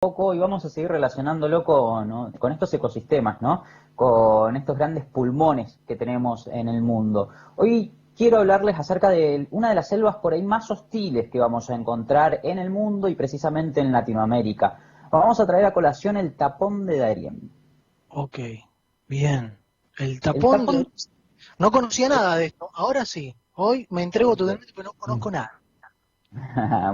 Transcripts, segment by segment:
poco y vamos a seguir relacionándolo con, ¿no?, con estos ecosistemas, ¿no? Con estos grandes pulmones que tenemos en el mundo. Hoy quiero hablarles acerca de una de las selvas por ahí más hostiles que vamos a encontrar en el mundo y precisamente en Latinoamérica. Vamos a traer a colación el tapón de Darién. Ok, bien. El El tapón de... tapón, No conocía nada de esto, ahora sí. Hoy me entrego totalmente, pero no conozco nada.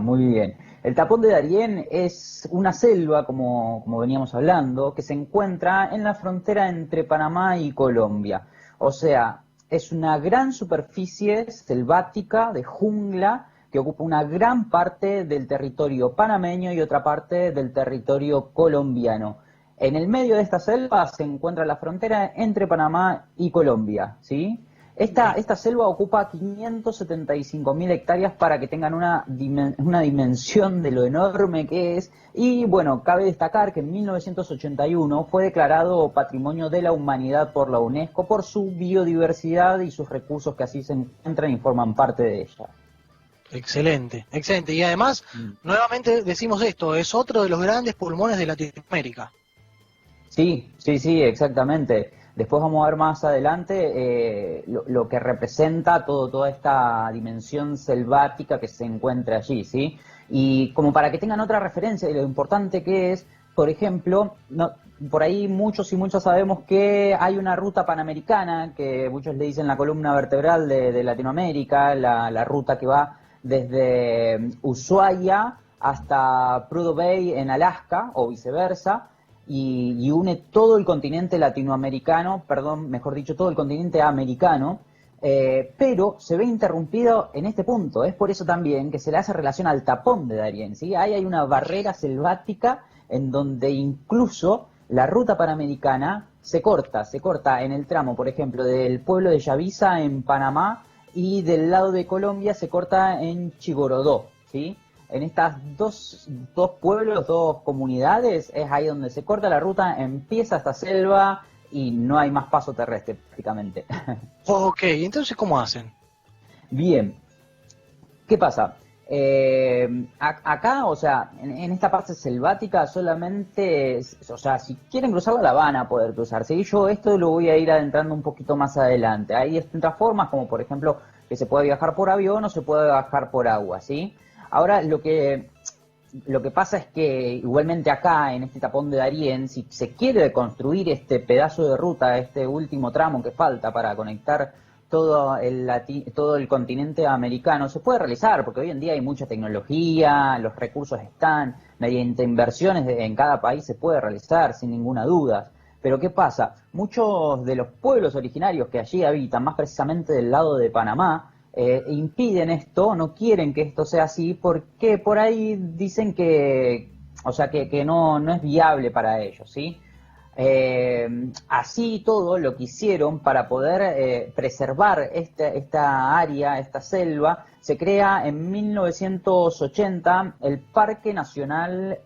muy bien. El tapón de Darién es una selva, como veníamos hablando, que se encuentra en la frontera entre Panamá y Colombia. O sea, es una gran superficie selvática de jungla que ocupa una gran parte del territorio panameño y otra parte del territorio colombiano. En el medio de esta selva se encuentra la frontera entre Panamá y Colombia, ¿sí? Bien. Esta selva ocupa 575.000 hectáreas para que tengan una dimensión de lo enorme que es. Y bueno, cabe destacar que en 1981 fue declarado Patrimonio de la Humanidad por la UNESCO por su biodiversidad y sus recursos que así se encuentran y forman parte de ella. Excelente, excelente. Y además, nuevamente decimos esto, es otro de los grandes pulmones de Latinoamérica. Sí, sí, sí, exactamente. Después vamos a ver más adelante lo que representa toda esta dimensión selvática que se encuentra allí, ¿sí? Y como para que tengan otra referencia de lo importante que es, por ejemplo, por ahí muchos y muchas sabemos que hay una ruta panamericana, que muchos le dicen la columna vertebral de Latinoamérica, la ruta que va desde Ushuaia hasta Prudhoe Bay en Alaska, o viceversa, y une todo el continente latinoamericano, perdón, mejor dicho, todo el continente americano, pero se ve interrumpido en este punto. Es por eso también que se le hace relación al tapón de Darién, ¿sí? Ahí hay una barrera selvática en donde incluso la ruta panamericana se corta en el tramo, por ejemplo, del pueblo de Yavisa en Panamá y del lado de Colombia se corta en Chigorodó, ¿sí? En estas dos pueblos, dos comunidades, es ahí donde se corta la ruta, empieza esta selva y no hay más paso terrestre prácticamente. Ok, entonces ¿cómo hacen? Bien, ¿qué pasa? Acá, o sea, en esta parte selvática solamente, o sea, si quieren cruzarla la van a poder cruzar. ¿Sí? Yo esto lo voy a ir adentrando un poquito más adelante. Hay distintas formas, como por ejemplo que se puede viajar por avión o se puede viajar por agua, ¿sí? Ahora, lo que pasa es que igualmente acá, en este tapón de Darién, si se quiere construir este pedazo de ruta, este último tramo que falta para conectar todo el continente americano, se puede realizar, porque hoy en día hay mucha tecnología, los recursos están, mediante inversiones en cada país se puede realizar sin ninguna duda. Pero ¿qué pasa? Muchos de los pueblos originarios que allí habitan, más precisamente del lado de Panamá, impiden esto, no quieren que esto sea así, porque por ahí dicen que, o sea, que no es viable para ellos, ¿sí? Así todo lo que hicieron para poder preservar esta área, esta selva, se crea en 1980 el Parque Nacional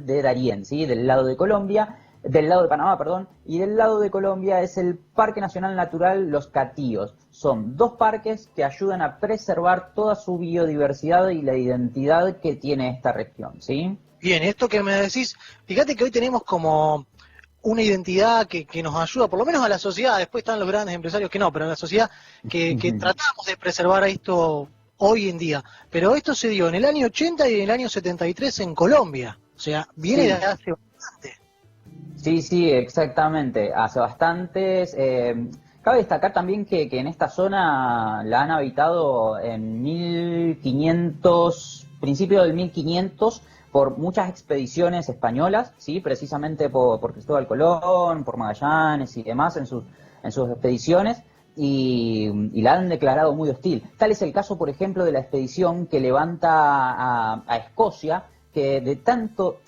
de Darién, ¿sí? Del lado de Colombia, del lado de Panamá, perdón, y del lado de Colombia es el Parque Nacional Natural Los Catíos. Son dos parques que ayudan a preservar toda su biodiversidad y la identidad que tiene esta región, ¿sí? Bien, esto que me decís, fíjate que hoy tenemos como una identidad que nos ayuda, por lo menos a la sociedad, después están los grandes empresarios que no, pero a la sociedad que tratamos de preservar esto hoy en día. Pero esto se dio en el año 80 y en el año 73 en Colombia, o sea, viene de Sí, hace bastante. sí, sí, exactamente. Hace bastantes. Cabe destacar también que en esta zona la han habitado en 1500, principio del 1500, por muchas expediciones españolas, sí, precisamente por Cristóbal Colón, por Magallanes y demás en sus expediciones. Y la han declarado muy hostil. Tal es el caso, por ejemplo, de la expedición que levanta a Escocia, que de tanto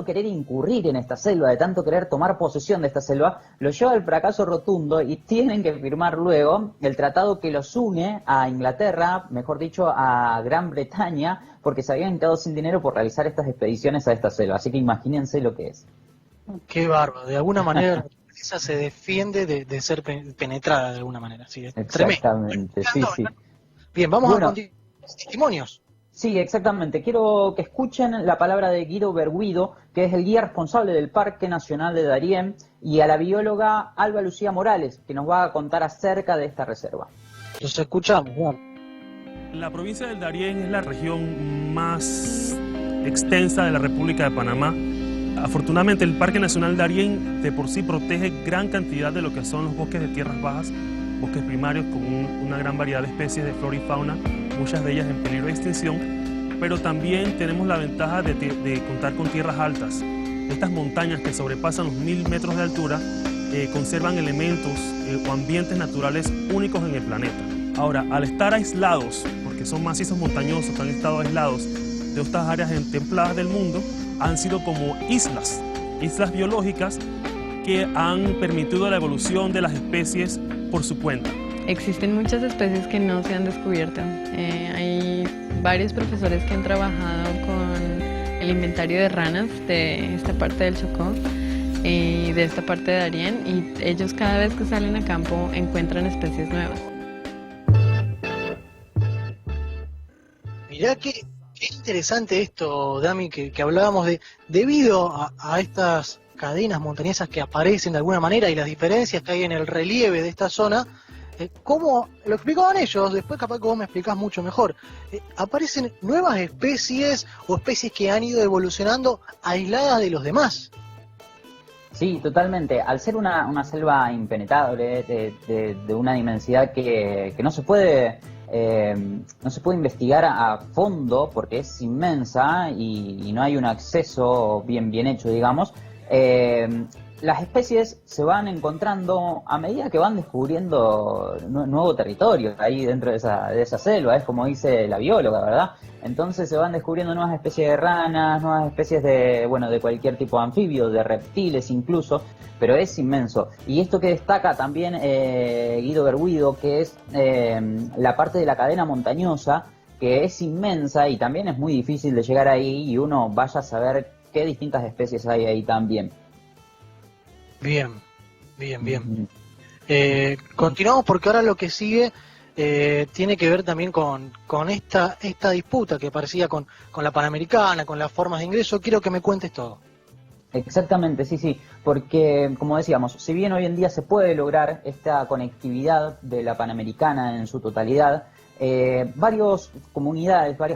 querer incurrir en esta selva, de tanto querer tomar posesión de esta selva, lo lleva al fracaso rotundo y tienen que firmar luego el tratado que los une a Inglaterra, mejor dicho, a Gran Bretaña, porque se habían quedado sin dinero por realizar estas expediciones a esta selva. Así que imagínense lo que es. Qué bárbaro, de alguna manera la naturaleza se defiende de ser penetrada de alguna manera, sí, es tremendo. Exactamente, sí, sí. Bien, vamos a Bueno, continuar con testimonios. Sí, exactamente. Quiero que escuchen la palabra de Guido Berguido, que es el guía responsable del Parque Nacional de Darién, y a la bióloga Alba Lucía Morales, que nos va a contar acerca de esta reserva. Los escuchamos, Juan. La provincia del Darién es la región más extensa de la República de Panamá. Afortunadamente el Parque Nacional Darién de por sí protege gran cantidad de lo que son los bosques de tierras bajas, bosques primarios con una gran variedad de especies de flora y fauna, muchas de ellas en peligro de extinción, pero también tenemos la ventaja de contar con tierras altas. Estas montañas que sobrepasan los 1000 metros de altura conservan elementos o ambientes naturales únicos en el planeta. Ahora, al estar aislados, porque son macizos montañosos que han estado aislados de estas áreas templadas del mundo, han sido como islas biológicas que han permitido la evolución de las especies por su cuenta. Existen muchas especies que no se han descubierto. Hay varios profesores que han trabajado con el inventario de ranas de esta parte del Chocó y de esta parte de Darién, y ellos cada vez que salen a campo encuentran especies nuevas. Mirá qué interesante esto, Dami, que hablábamos debido a estas cadenas montañesas que aparecen de alguna manera y las diferencias que hay en el relieve de esta zona, ¿cómo lo explicaban ellos? Después capaz que vos me explicás mucho mejor. Aparecen nuevas especies o especies que han ido evolucionando aisladas de los demás. Sí, totalmente. Al ser una selva impenetrable, de una inmensidad que no se puede investigar a fondo porque es inmensa y no hay un acceso bien hecho, digamos, las especies se van encontrando a medida que van descubriendo nuevo territorio ahí dentro de esa selva, es como dice la bióloga, ¿verdad? Entonces se van descubriendo nuevas especies de ranas, nuevas especies de cualquier tipo de anfibio, de reptiles incluso, pero es inmenso. Y esto que destaca también Guido Berguido, que es la parte de la cadena montañosa, que es inmensa y también es muy difícil de llegar ahí, y uno vaya a saber qué distintas especies hay ahí también. Bien. Continuamos porque ahora lo que sigue tiene que ver también con esta disputa que parecía con la Panamericana, con las formas de ingreso. Quiero que me cuentes todo. Exactamente, sí, porque como decíamos, si bien hoy en día se puede lograr esta conectividad de la Panamericana en su totalidad, varias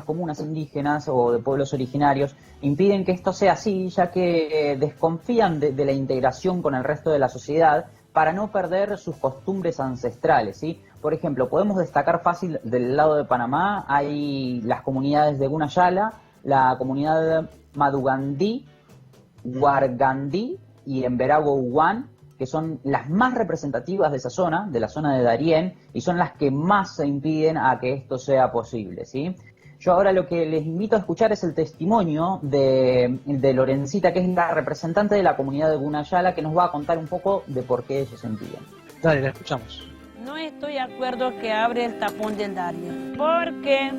comunas indígenas o de pueblos originarios impiden que esto sea así, ya que desconfían de la integración con el resto de la sociedad para no perder sus costumbres ancestrales, ¿sí? Por ejemplo, podemos destacar fácil del lado de Panamá, hay las comunidades de Gunayala, la comunidad Madugandí, Huargandí y Emberago Uguán, que son las más representativas de esa zona, de la zona de Darién, y son las que más se impiden a que esto sea posible, ¿sí? Yo ahora lo que les invito a escuchar es el testimonio de Lorencita, que es la representante de la comunidad de Gunayala, que nos va a contar un poco de por qué ellos se impiden. Dale, la escuchamos. No estoy de acuerdo que abre el tapón del Darién, porque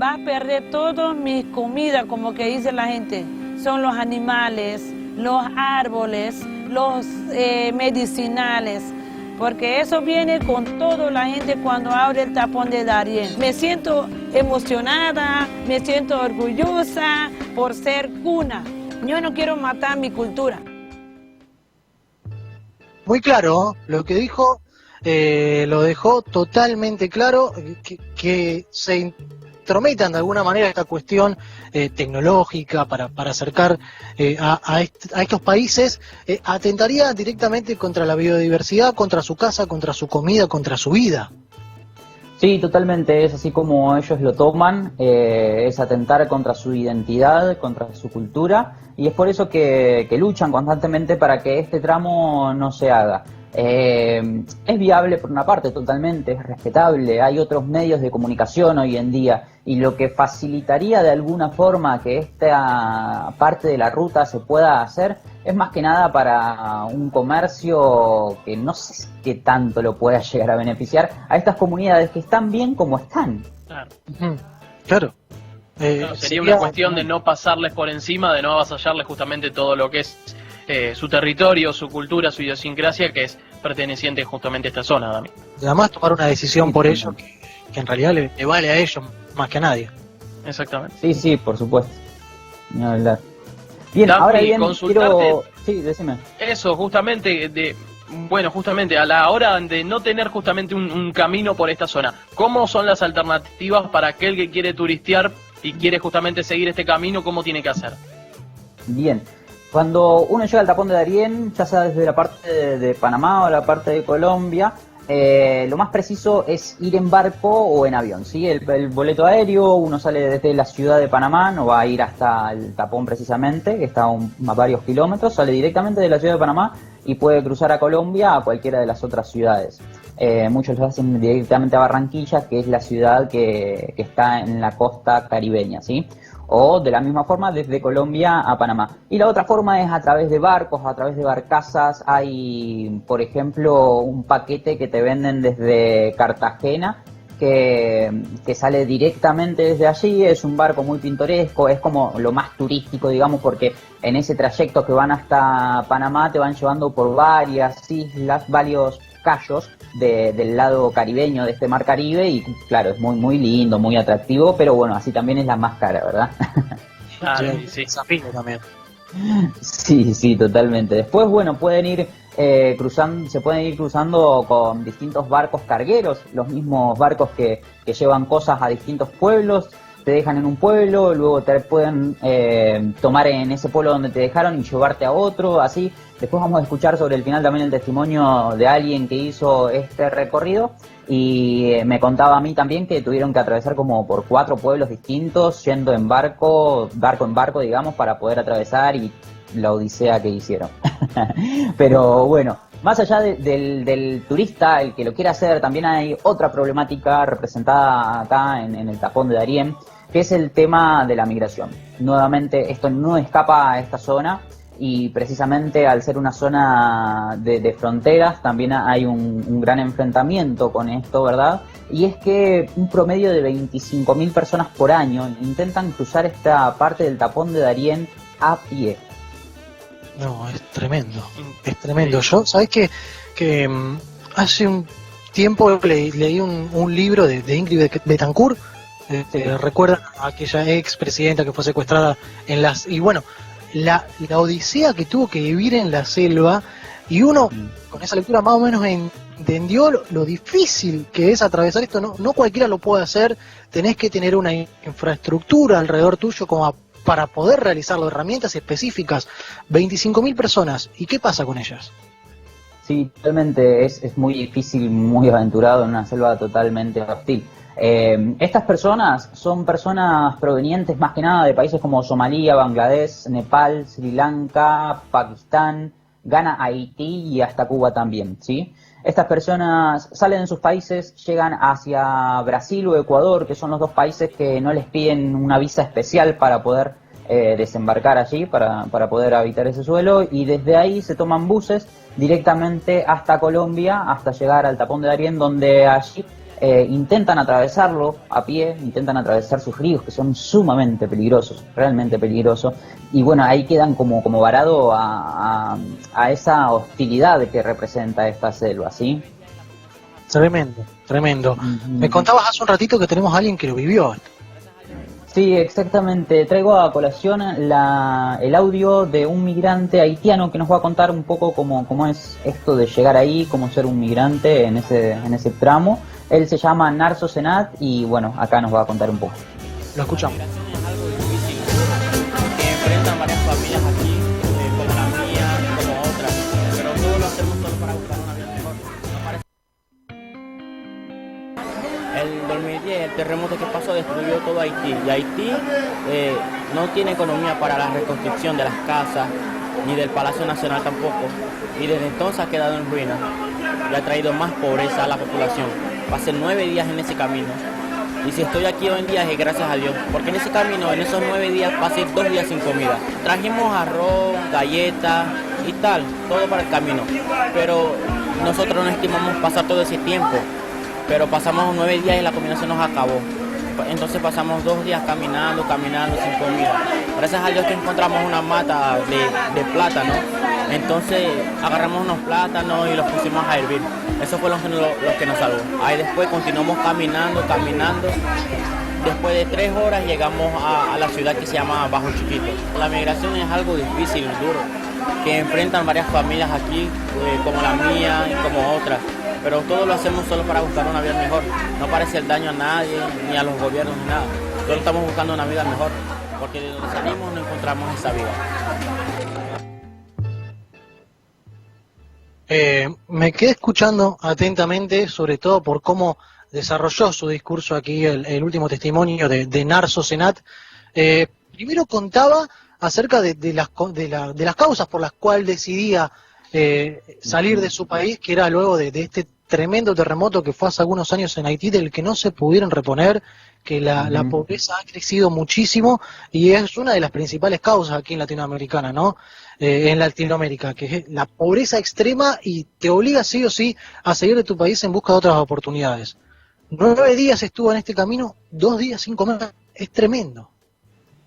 va a perder todas mis comidas, como que dice la gente. Son los animales, los árboles, los medicinales, porque eso viene con toda la gente cuando abre el tapón de Darién. Me siento emocionada, me siento orgullosa por ser cuna. Yo no quiero matar mi cultura. Muy claro, lo que dijo, lo dejó totalmente claro, que se intrometan de alguna manera esta cuestión tecnológica para acercar a estos países, atentaría directamente contra la biodiversidad, contra su casa, contra su comida, contra su vida. Sí, totalmente, es así como ellos lo toman, es atentar contra su identidad, contra su cultura, y es por eso que luchan constantemente para que este tramo no se haga. Es viable por una parte, totalmente, es respetable, hay otros medios de comunicación hoy en día, y lo que facilitaría de alguna forma que esta parte de la ruta se pueda hacer es más que nada para un comercio que no sé qué tanto lo pueda llegar a beneficiar a estas comunidades que están bien como están. Claro. Claro. Sería una cuestión de no pasarles por encima, de no avasallarles justamente todo lo que es su territorio, su cultura, su idiosincrasia, que es perteneciente justamente a esta zona, Dami. Y además tomar una decisión por ellos que en realidad le vale a ellos más que a nadie. Exactamente. Sí, sí, por supuesto. Ni hablar. Bien, Dampi, ahora bien, consultarte quiero... Sí, decime. eso, justamente, bueno, justamente a la hora de no tener justamente un camino por esta zona, ¿cómo son las alternativas para aquel que quiere turistear y quiere justamente seguir este camino? ¿Cómo tiene que hacer? Bien. Cuando uno llega al tapón de Darién, ya sea desde la parte de Panamá o la parte de Colombia, lo más preciso es ir en barco o en avión, ¿sí? El boleto aéreo, uno sale desde la ciudad de Panamá, no va a ir hasta el tapón precisamente, que está a varios kilómetros, sale directamente de la ciudad de Panamá y puede cruzar a Colombia a cualquiera de las otras ciudades. Muchos lo hacen directamente a Barranquilla, que es la ciudad que está en la costa caribeña, ¿sí? O de la misma forma desde Colombia a Panamá. Y la otra forma es a través de barcos, a través de barcazas. Hay, por ejemplo, un paquete que te venden desde Cartagena que sale directamente desde allí. Es un barco muy pintoresco, es como lo más turístico, digamos, porque en ese trayecto que van hasta Panamá te van llevando por varias islas, varios cayos del lado caribeño de este mar Caribe y claro, es muy muy lindo, muy atractivo, pero bueno, así también es la más cara, ¿verdad? Sí. Desafío también. Sí, sí, totalmente. Después, bueno, pueden ir se pueden ir cruzando con distintos barcos cargueros, los mismos barcos que llevan cosas a distintos pueblos, te dejan en un pueblo, luego te pueden tomar en ese pueblo donde te dejaron y llevarte a otro, así. Después vamos a escuchar sobre el final también el testimonio de alguien que hizo este recorrido y me contaba a mí también que tuvieron que atravesar como por 4 pueblos distintos, yendo en barco en barco, digamos, para poder atravesar y la odisea que hicieron. Pero bueno, más allá del turista, el que lo quiera hacer, también hay otra problemática representada acá en el tapón de Darién, que es el tema de la migración. Nuevamente, esto no escapa a esta zona y precisamente al ser una zona de fronteras también hay un gran enfrentamiento con esto, ¿verdad? Y es que un promedio de 25.000 personas por año intentan cruzar esta parte del tapón de Darién a pie. No, es tremendo, es tremendo. Yo, ¿sabés qué? Que hace un tiempo leí un libro de Ingrid Betancourt, recuerdan a aquella ex presidenta que fue secuestrada y bueno, la odisea que tuvo que vivir en la selva, y uno con esa lectura más o menos entendió lo difícil que es atravesar esto. No cualquiera lo puede hacer, tenés que tener una infraestructura alrededor tuyo como para poder realizarlo, herramientas específicas. 25.000 personas, ¿y qué pasa con ellas? Sí, realmente es muy difícil, muy aventurado en una selva totalmente hostil. Estas personas son personas provenientes más que nada de países como Somalia, Bangladesh, Nepal, Sri Lanka, Pakistán, Ghana, Haití y hasta Cuba también, ¿sí? Estas personas salen de sus países, llegan hacia Brasil o Ecuador, que son los dos países que no les piden una visa especial para poder desembarcar allí, para poder habitar ese suelo, y desde ahí se toman buses directamente hasta Colombia, hasta llegar al tapón de Darién, donde allí intentan atravesarlo a pie, intentan atravesar sus ríos que son sumamente peligrosos, realmente peligrosos, y bueno, ahí quedan como varado a esa hostilidad que representa esta selva, ¿sí? Tremendo, tremendo. Me contabas hace un ratito que tenemos a alguien que lo vivió. Sí, exactamente. Traigo a colación el audio de un migrante haitiano que nos va a contar un poco cómo es esto de llegar ahí, cómo ser un migrante en ese tramo. Él se llama Narso Senat y bueno, acá nos va a contar un poco. Lo escuchamos. La migración es algo difícil que enfrentan varias familias aquí, como la mía, como otras, pero todo lo hacemos solo para buscar una vida mejor. El 2010, el terremoto que pasó destruyó todo Haití, y Haití no tiene economía para la reconstrucción de las casas, ni del Palacio Nacional tampoco, y desde entonces ha quedado en ruinas y ha traído más pobreza a la población. Pasé 9 días en ese camino, y si estoy aquí hoy en día es gracias a Dios, porque en ese camino, en esos 9 días, pasé 2 días sin comida. Trajimos arroz, galletas y tal, todo para el camino, pero nosotros no estimamos pasar todo ese tiempo, pero pasamos 9 días y la comida se nos acabó. Entonces pasamos 2 días caminando sin comida. Gracias a Dios que encontramos una mata de plátano Entonces agarramos unos plátanos y los pusimos a hervir. Eso fue lo que nos salvó. Ahí después continuamos caminando. Después de 3 horas llegamos a la ciudad que se llama Bajo Chiquito. La migración es algo difícil, duro, que enfrentan varias familias aquí, como la mía y como otras. Pero todo lo hacemos solo para buscar una vida mejor. No para hacer daño a nadie, ni a los gobiernos, ni nada. Solo estamos buscando una vida mejor, porque de donde salimos no encontramos esa vida. Me quedé escuchando atentamente, sobre todo por cómo desarrolló su discurso aquí el último testimonio de Narso Senat. Primero contaba acerca de las causas por las cuales decidía salir de su país, que era luego de este tremendo terremoto que fue hace algunos años en Haití, del que no se pudieron reponer, que la pobreza ha crecido muchísimo y es una de las principales causas aquí en Latinoamérica, ¿no? En Latinoamérica, que es la pobreza extrema y te obliga sí o sí a salir de tu país en busca de otras oportunidades. 9 días estuvo en este camino, 2 días sin comer, es tremendo.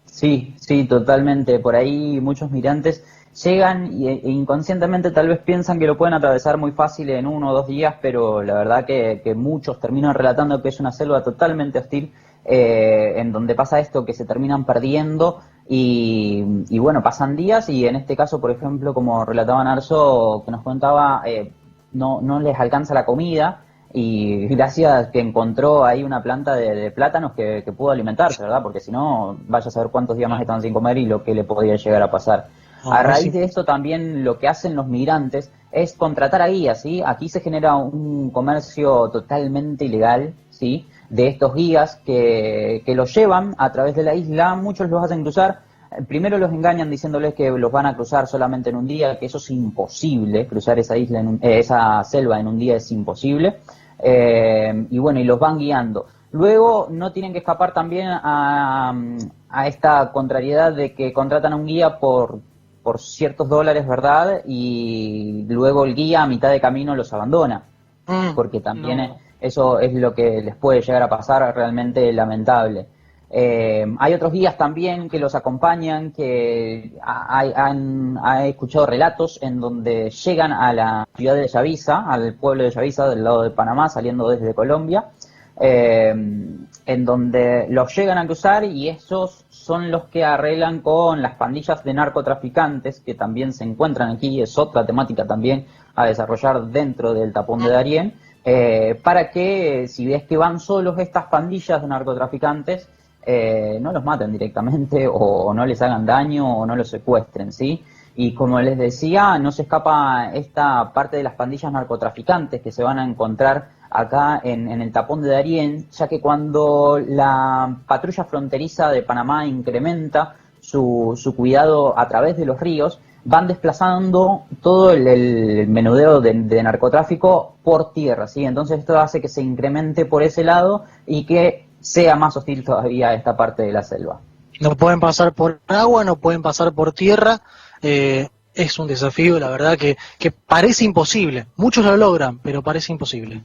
Sí, totalmente. Por ahí muchos migrantes llegan e inconscientemente tal vez piensan que lo pueden atravesar muy fácil en 1 o 2 días, pero la verdad que muchos terminan relatando que es una selva totalmente hostil, en donde pasa esto, que se terminan perdiendo y bueno, pasan días y en este caso, por ejemplo, como relataba Narso, que nos contaba, no les alcanza la comida. Y gracias que encontró ahí una planta de plátanos que pudo alimentarse, ¿verdad? Porque si no, vaya a saber cuántos días más estaban sin comer y lo que le podría llegar a pasar. A raíz de esto también lo que hacen los migrantes es contratar a guías, ¿sí? Aquí se genera un comercio totalmente ilegal, ¿sí? De estos guías que los llevan a través de la isla, muchos los hacen cruzar. Primero los engañan diciéndoles que los van a cruzar solamente en un día, que eso es imposible, cruzar esa isla, esa selva en un día es imposible. Y bueno, y los van guiando. Luego no tienen que escapar también a esta contrariedad de que contratan a un guía por ciertos dólares, ¿verdad? Y luego el guía a mitad de camino los abandona, porque también eso es lo que les puede llegar a pasar, realmente lamentable. Hay otros guías también que los acompañan, que he escuchado relatos en donde llegan a la ciudad de Yavisa, al pueblo de Yavisa, del lado de Panamá, saliendo desde Colombia, en donde los llegan a cruzar y esos son los que arreglan con las pandillas de narcotraficantes que también se encuentran aquí, es otra temática también a desarrollar dentro del Tapón de Darién, para que si ves que van solos estas pandillas de narcotraficantes, no los maten directamente o no les hagan daño o no los secuestren, ¿sí? Y como les decía, no se escapa esta parte de las pandillas narcotraficantes que se van a encontrar acá en el Tapón de Darién, ya que cuando la patrulla fronteriza de Panamá incrementa su cuidado a través de los ríos, van desplazando todo el menudeo de narcotráfico por tierra, ¿sí? Entonces esto hace que se incremente por ese lado y que sea más hostil todavía esta parte de la selva. No pueden pasar por agua, no pueden pasar por tierra, es un desafío, la verdad que parece imposible. Muchos lo logran, pero parece imposible.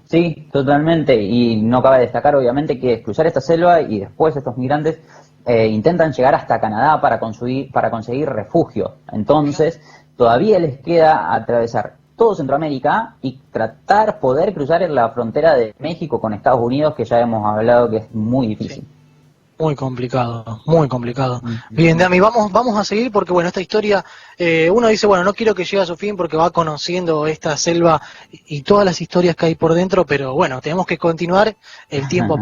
Sí, totalmente, y no cabe destacar obviamente que cruzar esta selva y después estos migrantes intentan llegar hasta Canadá para conseguir refugio. Entonces todavía les queda atravesar todo Centroamérica y poder cruzar la frontera de México con Estados Unidos, que ya hemos hablado que es muy difícil. Sí. Muy complicado, muy complicado. Bien, Dami, vamos a seguir porque, bueno, esta historia, uno dice, bueno, no quiero que llegue a su fin porque va conociendo esta selva y todas las historias que hay por dentro, pero bueno, tenemos que continuar el tiempo.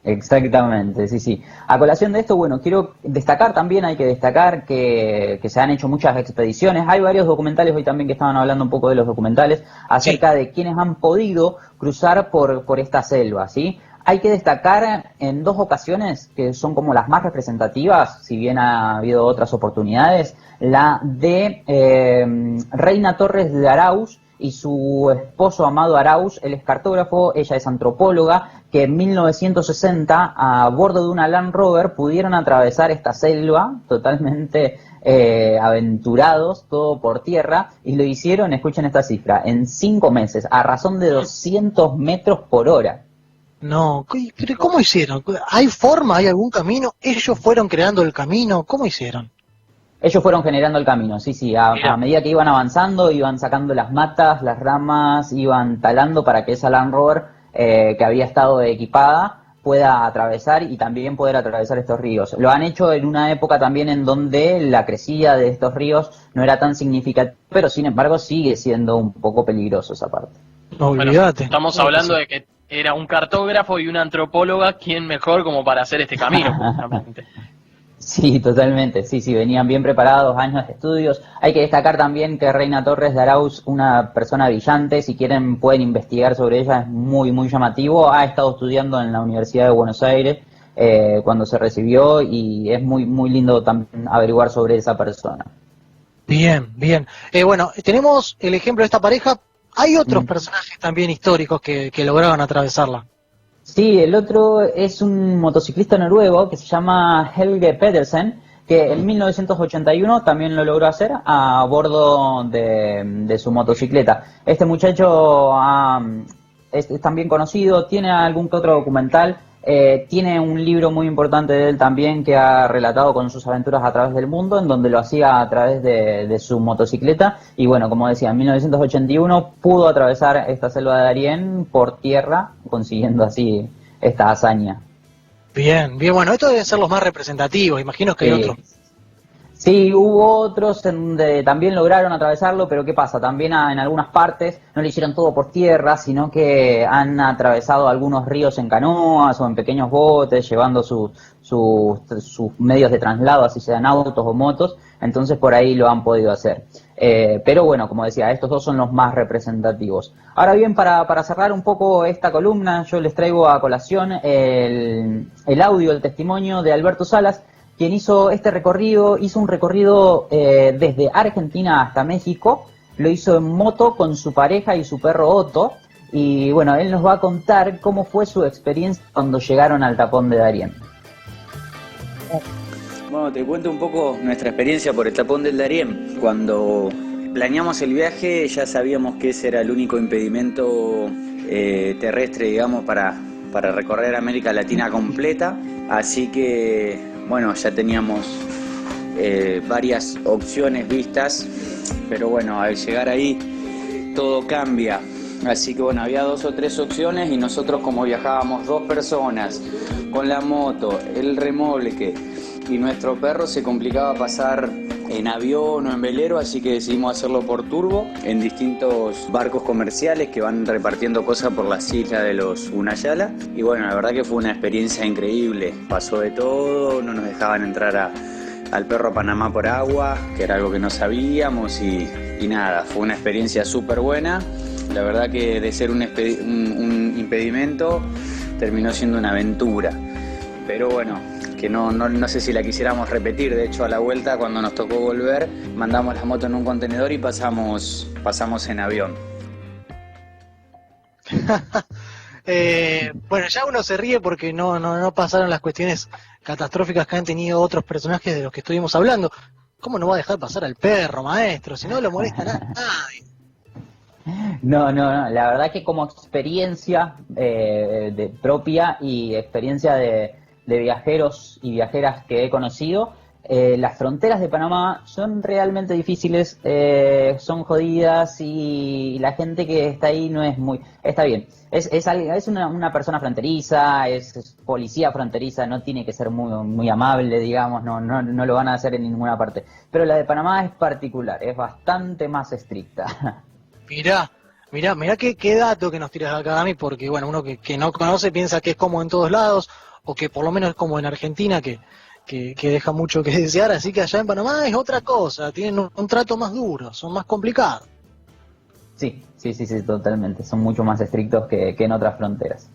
Exactamente, sí. A colación de esto, bueno, quiero destacar también, hay que destacar que se han hecho muchas expediciones. Hay varios documentales hoy también que estaban hablando un poco de los documentales acerca de quienes han podido cruzar por esta selva, ¿sí? Hay que destacar en 2 ocasiones que son como las más representativas, si bien ha habido otras oportunidades, la de Reina Torres de Arauz y su esposo Amado Arauz. Él es cartógrafo, ella es antropóloga, que en 1960 a bordo de una Land Rover pudieron atravesar esta selva totalmente aventurados, todo por tierra, y lo hicieron, escuchen esta cifra, en 5 meses, a razón de 200 metros por hora. No, pero ¿cómo hicieron? ¿Hay forma? ¿Hay algún camino? ¿Ellos fueron creando el camino? ¿Cómo hicieron? Ellos fueron generando el camino, sí, sí, a medida que iban avanzando, iban sacando las matas, las ramas, iban talando para que esa Land Rover que había estado equipada pueda atravesar y también poder atravesar estos ríos. Lo han hecho en una época también en donde la crecida de estos ríos no era tan significativa, pero sin embargo sigue siendo un poco peligroso esa parte. No Bueno, olvídate. estamos hablando de que era un cartógrafo y una antropóloga, ¿quién mejor como para hacer este camino? Justamente. Sí, totalmente, sí, sí, venían bien preparados, años de estudios. Hay que destacar también que Reina Torres de Arauz, una persona brillante, si quieren pueden investigar sobre ella, es muy, muy llamativo. Ha estado estudiando en la Universidad de Buenos Aires cuando se recibió y es muy, muy lindo también averiguar sobre esa persona. Bien, bien. Bueno, tenemos el ejemplo de esta pareja. Hay otros personajes también históricos que lograron atravesarla. Sí, el otro es un motociclista noruego que se llama Helge Pedersen, que en 1981 también lo logró hacer a bordo de su motocicleta. Este muchacho es también conocido, tiene algún que otro documental, tiene un libro muy importante de él también que ha relatado con sus aventuras a través del mundo, en donde lo hacía a través de su motocicleta. Y bueno, como decía, en 1981 pudo atravesar esta selva de Darién por tierra, consiguiendo así esta hazaña. Bien, bien, bueno, estos deben ser los más representativos, imagino que hay otros. Sí, hubo otros en donde también lograron atravesarlo, pero ¿qué pasa? También en algunas partes no lo hicieron todo por tierra, sino que han atravesado algunos ríos en canoas o en pequeños botes, llevando sus medios de traslado, así sean autos o motos, entonces por ahí lo han podido hacer. Pero bueno, como decía, estos dos son los más representativos. Ahora bien, para cerrar un poco esta columna, yo les traigo a colación el audio, el testimonio de Alberto Salas, quien hizo este recorrido, hizo un recorrido desde Argentina hasta México, lo hizo en moto con su pareja y su perro Otto, y bueno, él nos va a contar cómo fue su experiencia cuando llegaron al tapón de Darién. Bueno, te cuento un poco nuestra experiencia por el tapón del Darién. Cuando planeamos el viaje ya sabíamos que ese era el único impedimento terrestre, digamos, para recorrer América Latina completa, así que bueno, ya teníamos varias opciones vistas, pero bueno, al llegar ahí todo cambia. Así que bueno, había 2 o 3 opciones y nosotros, como viajábamos 2 personas con la moto, el remolque y nuestro perro, se complicaba pasar en avión o en velero, así que decidimos hacerlo por turbo en distintos barcos comerciales que van repartiendo cosas por las islas de los Unayala. Y bueno, la verdad que fue una experiencia increíble, pasó de todo, no nos dejaban entrar al perro a Panamá por agua, que era algo que no sabíamos, y nada, fue una experiencia súper buena. La verdad que de ser un impedimento terminó siendo una aventura, pero bueno, que no sé si la quisiéramos repetir. De hecho, a la vuelta, cuando nos tocó volver, mandamos la moto en un contenedor y pasamos en avión. Bueno, ya uno se ríe porque no pasaron las cuestiones catastróficas que han tenido otros personajes de los que estuvimos hablando. ¿Cómo no va a dejar pasar al perro, maestro? Si no lo molesta a nadie. No, la verdad que como experiencia propia y experiencia de viajeros y viajeras que he conocido, las fronteras de Panamá son realmente difíciles, son jodidas, y la gente que está ahí no es muy... Está bien, es una persona fronteriza, es policía fronteriza, no tiene que ser muy amable, digamos, no lo van a hacer en ninguna parte. Pero la de Panamá es particular, es bastante más estricta. Mirá qué dato que nos tiras acá, Dami, porque bueno, uno que no conoce piensa que es como en todos lados, o que por lo menos es como en Argentina, que deja mucho que desear, así que allá en Panamá es otra cosa, tienen un trato más duro, son más complicados. Sí, totalmente, son mucho más estrictos que en otras fronteras.